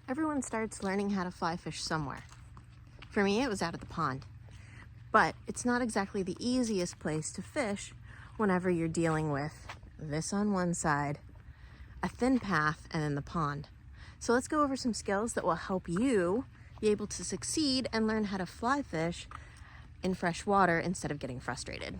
Everyone starts learning how to fly fish somewhere. For me, it was out at the pond. But it's not exactly the easiest place to fish whenever you're dealing with this on one side, a thin path, and then the pond. So let's go over some skills that will help you be able to succeed and learn how to fly fish in fresh water instead of getting frustrated.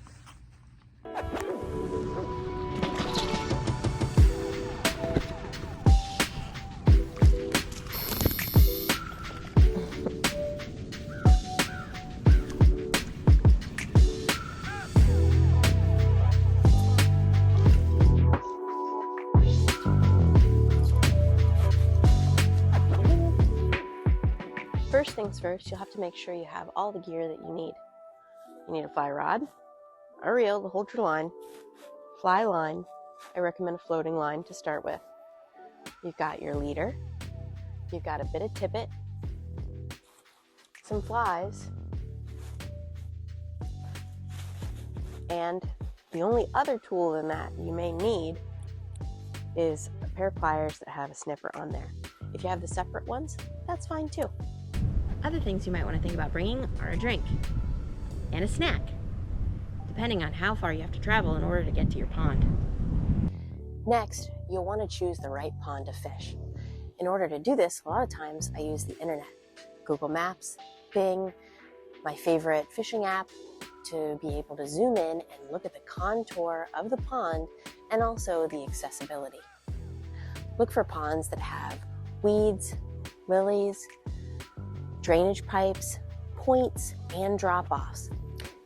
First things first, you'll have to make sure you have all the gear that you need. You need a fly rod, a reel to hold your line, fly line. I recommend a floating line to start with. You've got your leader, you've got a bit of tippet, some flies, and the only other tool than that you may need is a pair of pliers that have a snipper on there. If you have the separate ones, that's fine too. Other things you might want to think about bringing are a drink and a snack, depending on how far you have to travel in order to get to your pond. Next, you'll want to choose the right pond to fish. In order to do this, a lot of times I use the internet, Google Maps, Bing, my favorite fishing app, to be able to zoom in and look at the contour of the pond and also the accessibility. Look for ponds that have weeds, lilies, drainage pipes, points, and drop-offs.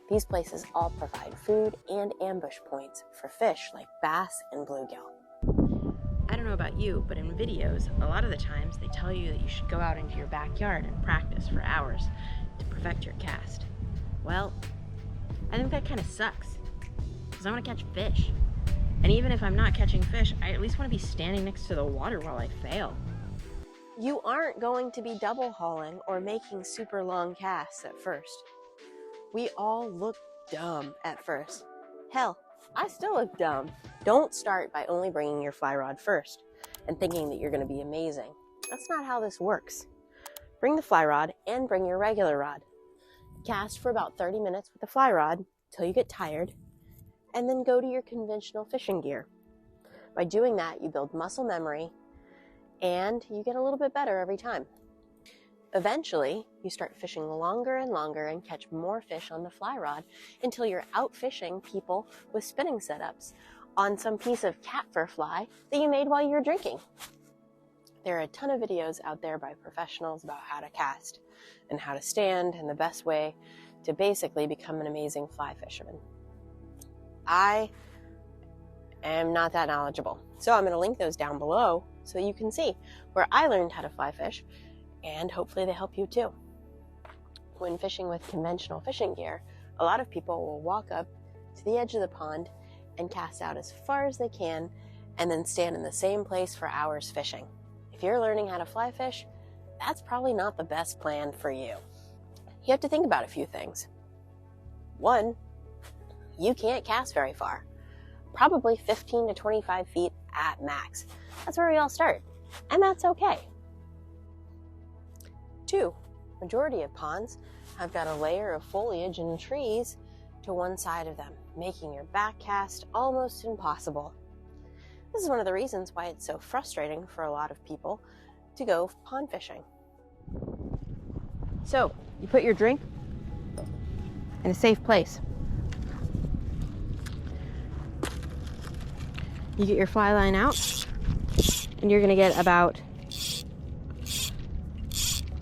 These places all provide food and ambush points for fish like bass and bluegill. I don't know about you, but in videos, a lot of the times they tell you that you should go out into your backyard and practice for hours to perfect your cast. Well, I think that kind of sucks, because I want to catch fish. And even if I'm not catching fish, I at least want to be standing next to the water while I fail. You aren't going to be double hauling or making super long casts at first. We all look dumb at first. Hell, I still look dumb. Don't start by only bringing your fly rod first and thinking that you're going to be amazing. That's not how this works. Bring the fly rod and bring your regular rod. Cast for about 30 minutes with the fly rod till you get tired, and then go to your conventional fishing gear. By doing that, you build muscle memory and you get a little bit better every time. Eventually, you start fishing longer and longer and catch more fish on the fly rod until you're out fishing people with spinning setups on some piece of cat fur fly that you made while you were drinking. There are a ton of videos out there by professionals about how to cast and how to stand and the best way to basically become an amazing fly fisherman. I am not that knowledgeable, so I'm going to link those down below so you can see where I learned how to fly fish, and hopefully they help you too. When fishing with conventional fishing gear, a lot of people will walk up to the edge of the pond and cast out as far as they can and then stand in the same place for hours fishing. If you're learning how to fly fish, that's probably not the best plan for you. You have to think about a few things. One, you can't cast very far, probably 15 to 25 feet at max. That's where we all start, and that's okay. Two, majority of ponds have got a layer of foliage and trees to one side of them, making your back cast almost impossible. This is one of the reasons why it's so frustrating for a lot of people to go pond fishing. So, you put your drink in a safe place. You get your fly line out, and you're going to get about,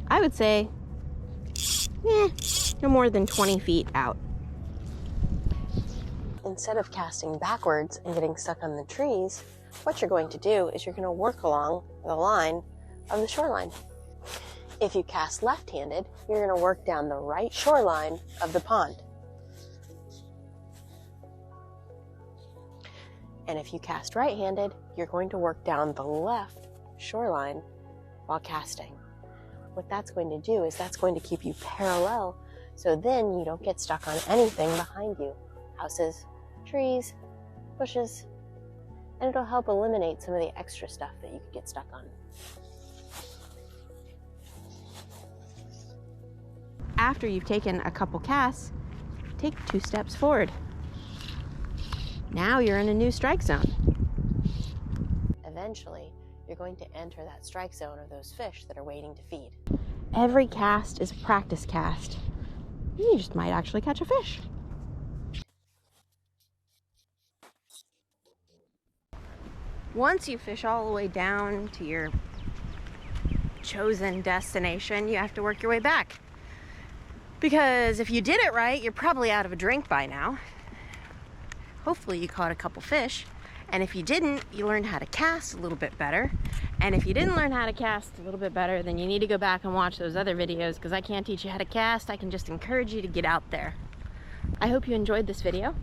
I would say, no more than 20 feet out. Instead of casting backwards and getting stuck on the trees, what you're going to do is you're going to work along the line of the shoreline. If you cast left-handed, you're going to work down the right shoreline of the pond. And if you cast right-handed, you're going to work down the left shoreline while casting. What that's going to do is that's going to keep you parallel, so then you don't get stuck on anything behind you. Houses, trees, bushes, and it'll help eliminate some of the extra stuff that you could get stuck on. after you've taken a couple casts, take 2 steps forward. Now you're in a new strike zone. Eventually, you're going to enter that strike zone of those fish that are waiting to feed. Every cast is a practice cast. You just might actually catch a fish. Once you fish all the way down to your chosen destination, you have to work your way back. Because if you did it right, you're probably out of a drink by now. Hopefully you caught a couple fish. And if you didn't, you learned how to cast a little bit better. And if you didn't learn how to cast a little bit better, then you need to go back and watch those other videos, because I can't teach you how to cast. I can just encourage you to get out there. I hope you enjoyed this video.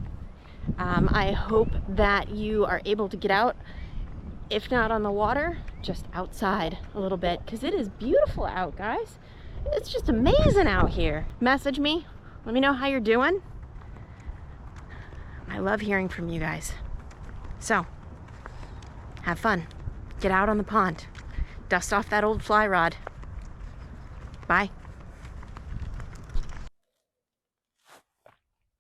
I hope that you are able to get out, if not on the water, just outside a little bit, because it is beautiful out, guys. It's just amazing out here. Message me. Let me know how you're doing. I love hearing from you guys. So, have fun. Get out on the pond. Dust off that old fly rod. Bye.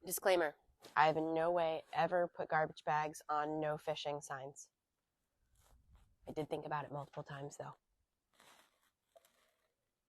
Disclaimer. I have in no way ever put garbage bags on no fishing signs. I did think about it multiple times though.